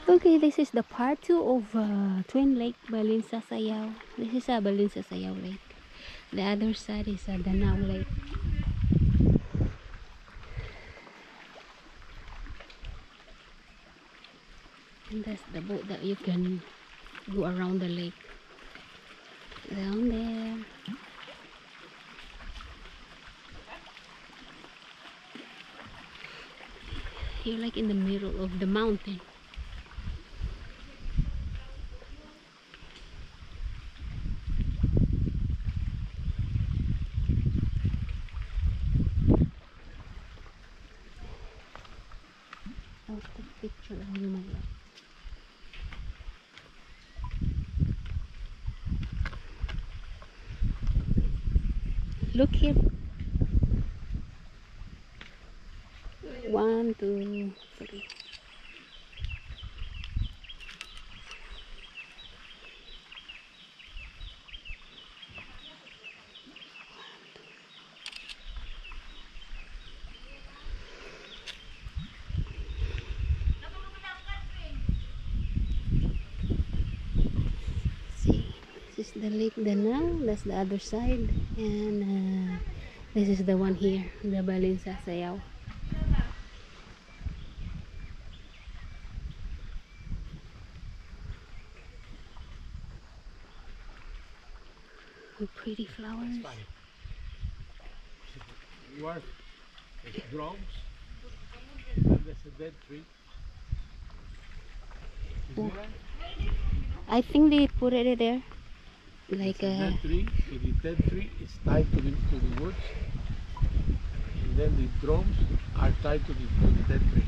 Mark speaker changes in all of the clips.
Speaker 1: Okay, this is the part 2 of Twin Lake, Balinsa Sayaw. This is a Balinsa Sayaw Lake. The other side is Danao Lake. And that's the boat that you can go around the lake. Down there. You're like in the middle of the mountain. I'll take a picture of you, my love. Look here. 1, 2, 3. See, this is the Lake Danao. That's the other side, and this is the one here, the Balinsa Sayaw. With pretty flowers.
Speaker 2: You are drums, and there's a dead tree.
Speaker 1: Oh. I think they put it there like
Speaker 2: a dead tree. So the dead tree is tied to the woods, and then the drums are tied to the dead tree.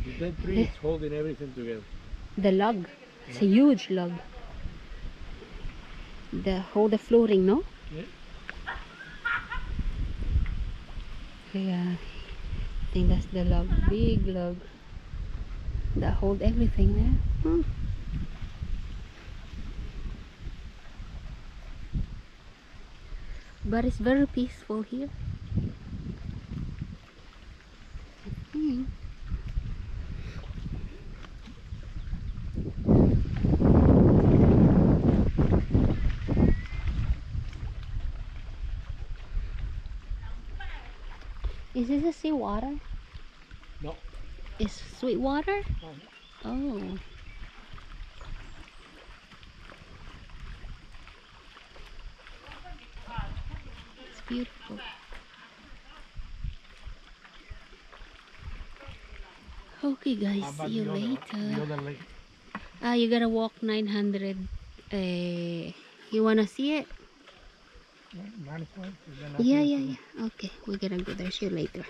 Speaker 2: The dead tree is holding everything together.
Speaker 1: The log. It's a huge log. The flooring, no?
Speaker 2: Yeah.
Speaker 1: Yeah. I think that's the log. Big log that hold everything there. But it's very peaceful here. Is this a seawater?
Speaker 2: No.
Speaker 1: It's sweet water?
Speaker 2: No.
Speaker 1: Oh. It's beautiful. Okay guys, see you later.
Speaker 2: The other lake.
Speaker 1: You gotta walk 900. You wanna see it?
Speaker 2: Yeah.
Speaker 1: Yeah. Okay, we're gonna go there. See you later.